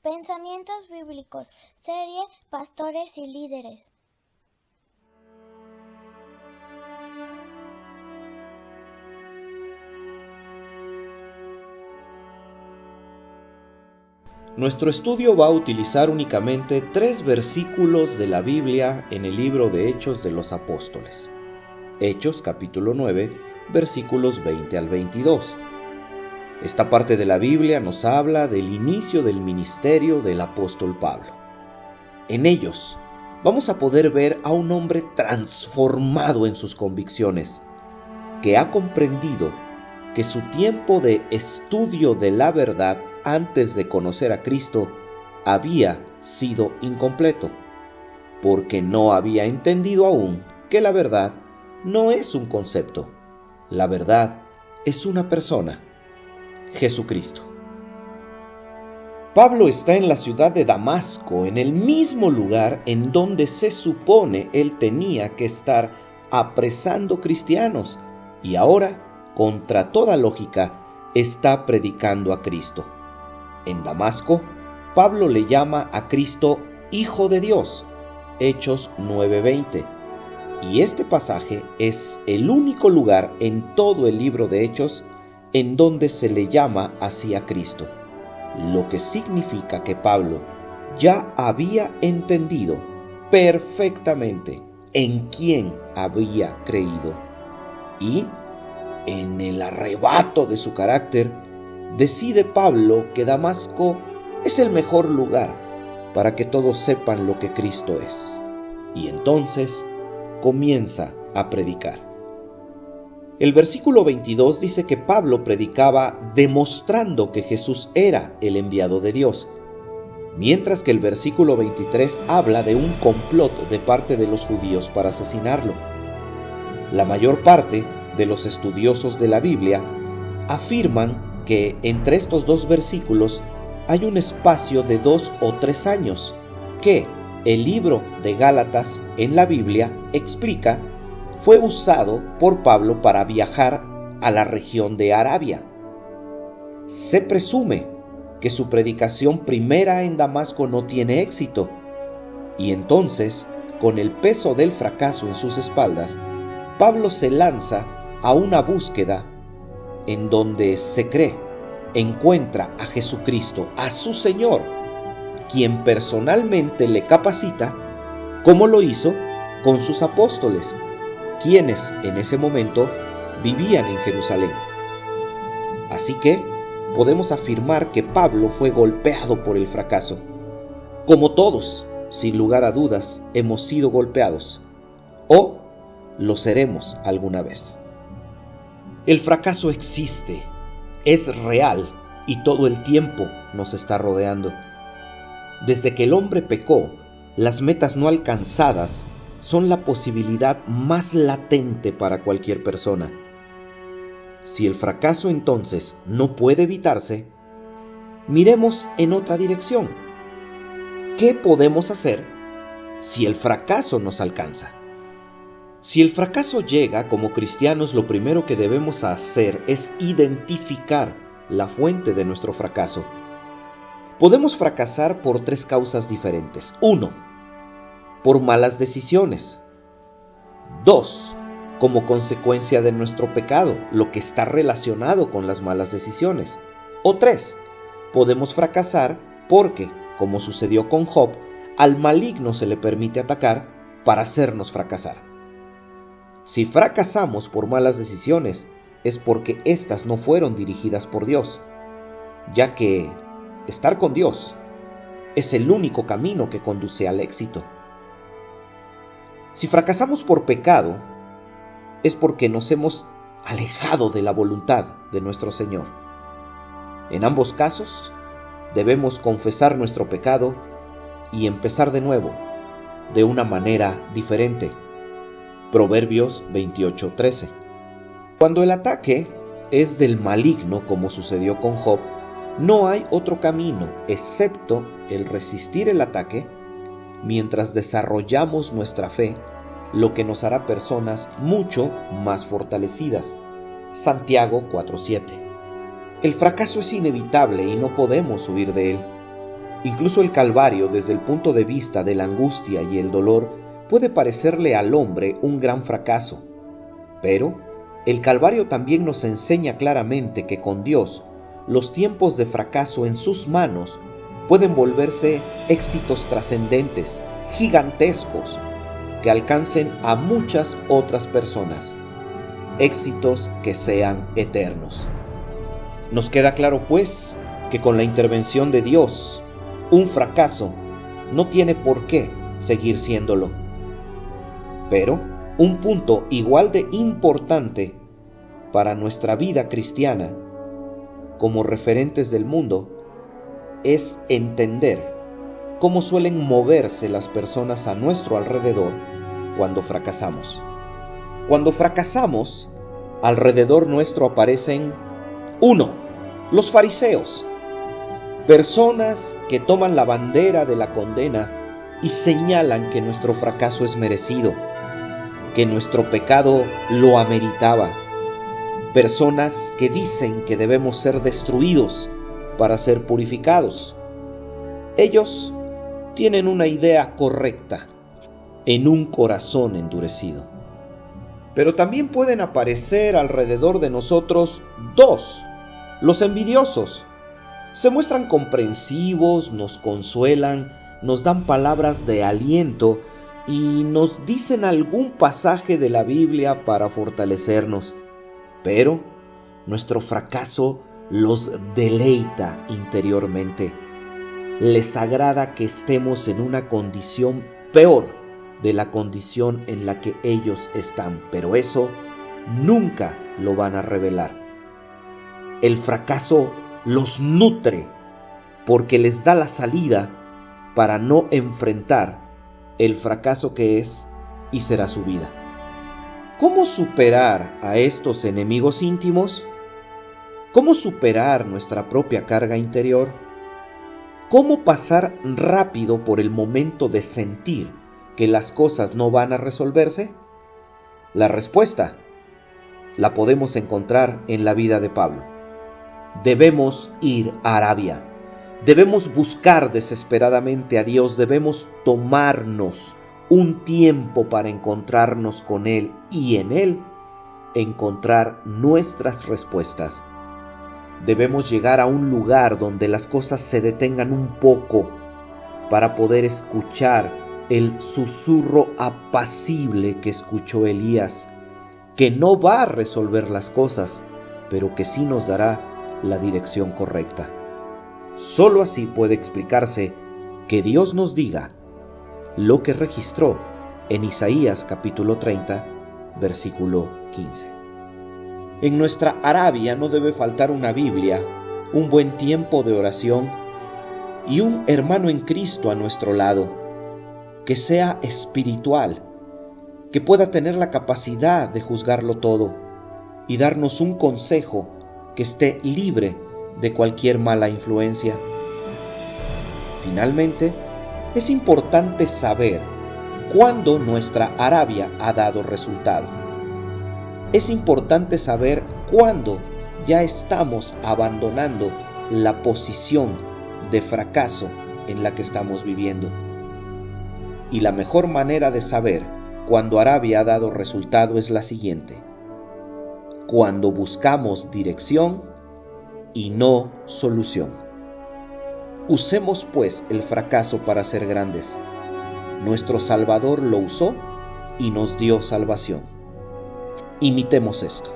Pensamientos bíblicos, serie Pastores y Líderes. Nuestro estudio va a utilizar únicamente 3 versículos de la Biblia en el libro de Hechos de los Apóstoles. Hechos capítulo 9, versículos 20 al 22. Esta parte de la Biblia nos habla del inicio del ministerio del apóstol Pablo. En ellos vamos a poder ver a un hombre transformado en sus convicciones, que ha comprendido que su tiempo de estudio de la verdad antes de conocer a Cristo había sido incompleto, porque no había entendido aún que la verdad no es un concepto, la verdad es una persona, Jesucristo. Pablo está en la ciudad de Damasco, en el mismo lugar en donde se supone él tenía que estar apresando cristianos, y ahora, contra toda lógica, está predicando a Cristo. En Damasco, Pablo le llama a Cristo Hijo de Dios, Hechos 9:20, y este pasaje es el único lugar en todo el libro de Hechos en donde se le llama así a Cristo, lo que significa que Pablo ya había entendido perfectamente en quién había creído, y en el arrebato de su carácter, decide Pablo que Damasco es el mejor lugar para que todos sepan lo que Cristo es. Y entonces comienza a predicar. El versículo 22 dice que Pablo predicaba demostrando que Jesús era el enviado de Dios, mientras que el versículo 23 habla de un complot de parte de los judíos para asesinarlo. La mayor parte de los estudiosos de la Biblia afirman que entre estos dos versículos hay un espacio de 2 o 3 años que el libro de Gálatas en la Biblia explica fue usado por Pablo para viajar a la región de Arabia. Se presume que su predicación primera en Damasco no tiene éxito, y entonces, con el peso del fracaso en sus espaldas, Pablo se lanza a una búsqueda en donde se cree encuentra a Jesucristo, a su Señor, quien personalmente le capacita, como lo hizo con sus apóstoles, quienes en ese momento vivían en Jerusalén. Así que podemos afirmar que Pablo fue golpeado por el fracaso. Como todos, sin lugar a dudas, hemos sido golpeados, o lo seremos alguna vez. El fracaso existe, es real y todo el tiempo nos está rodeando. Desde que el hombre pecó, las metas no alcanzadas son la posibilidad más latente para cualquier persona. Si el fracaso entonces no puede evitarse, miremos en otra dirección. ¿Qué podemos hacer si el fracaso nos alcanza? Si el fracaso llega, como cristianos, lo primero que debemos hacer es identificar la fuente de nuestro fracaso. Podemos fracasar por 3 causas diferentes. 1. Por malas decisiones. 2. Como consecuencia de nuestro pecado, lo que está relacionado con las malas decisiones. O 3. Podemos fracasar porque, como sucedió con Job, al maligno se le permite atacar para hacernos fracasar. Si fracasamos por malas decisiones, es porque éstas no fueron dirigidas por Dios, ya que estar con Dios es el único camino que conduce al éxito. Si fracasamos por pecado, es porque nos hemos alejado de la voluntad de nuestro Señor. En ambos casos, debemos confesar nuestro pecado y empezar de nuevo, de una manera diferente. Proverbios 28:13. Cuando el ataque es del maligno, como sucedió con Job, no hay otro camino excepto el resistir el ataque mientras desarrollamos nuestra fe, lo que nos hará personas mucho más fortalecidas. Santiago 4:7. El fracaso es inevitable y no podemos huir de él. Incluso el Calvario, desde el punto de vista de la angustia y el dolor, puede parecerle al hombre un gran fracaso. Pero el Calvario también nos enseña claramente que con Dios, los tiempos de fracaso en sus manos pueden volverse éxitos trascendentes, gigantescos, que alcancen a muchas otras personas, éxitos que sean eternos. Nos queda claro, pues, que con la intervención de Dios, un fracaso no tiene por qué seguir siéndolo. Pero un punto igual de importante para nuestra vida cristiana, como referentes del mundo, es entender cómo suelen moverse las personas a nuestro alrededor cuando fracasamos. Cuando fracasamos, alrededor nuestro aparecen 1. Los fariseos, personas que toman la bandera de la condena y señalan que nuestro fracaso es merecido, que nuestro pecado lo ameritaba. Personas que dicen que debemos ser destruidos para ser purificados. Ellos tienen una idea correcta en un corazón endurecido. Pero también pueden aparecer alrededor de nosotros 2, los envidiosos. Se muestran comprensivos, nos consuelan, nos dan palabras de aliento y nos dicen algún pasaje de la Biblia para fortalecernos. Pero nuestro fracaso los deleita interiormente. Les agrada que estemos en una condición peor de la condición en la que ellos están, pero eso nunca lo van a revelar. El fracaso los nutre porque les da la salida para no enfrentar el fracaso que es y será su vida. ¿Cómo superar a estos enemigos íntimos? ¿Cómo superar nuestra propia carga interior? ¿Cómo pasar rápido por el momento de sentir que las cosas no van a resolverse? La respuesta la podemos encontrar en la vida de Pablo. Debemos ir a Arabia. Debemos buscar desesperadamente a Dios. Debemos tomarnos un tiempo para encontrarnos con Él y en Él encontrar nuestras respuestas. Debemos llegar a un lugar donde las cosas se detengan un poco para poder escuchar el susurro apacible que escuchó Elías, que no va a resolver las cosas, pero que sí nos dará la dirección correcta. Solo así puede explicarse que Dios nos diga lo que registró en Isaías capítulo 30, versículo 15. En nuestra Arabia no debe faltar una Biblia, un buen tiempo de oración y un hermano en Cristo a nuestro lado, que sea espiritual, que pueda tener la capacidad de juzgarlo todo y darnos un consejo que esté libre de cualquier mala influencia. Finalmente, es importante saber cuándo nuestra Arabia ha dado resultado. Es importante saber cuándo ya estamos abandonando la posición de fracaso en la que estamos viviendo. Y la mejor manera de saber cuándo Arabia ha dado resultado es la siguiente: cuando buscamos dirección y no solución. Usemos pues el fracaso para ser grandes. Nuestro Salvador lo usó y nos dio salvación. Imitemos esto.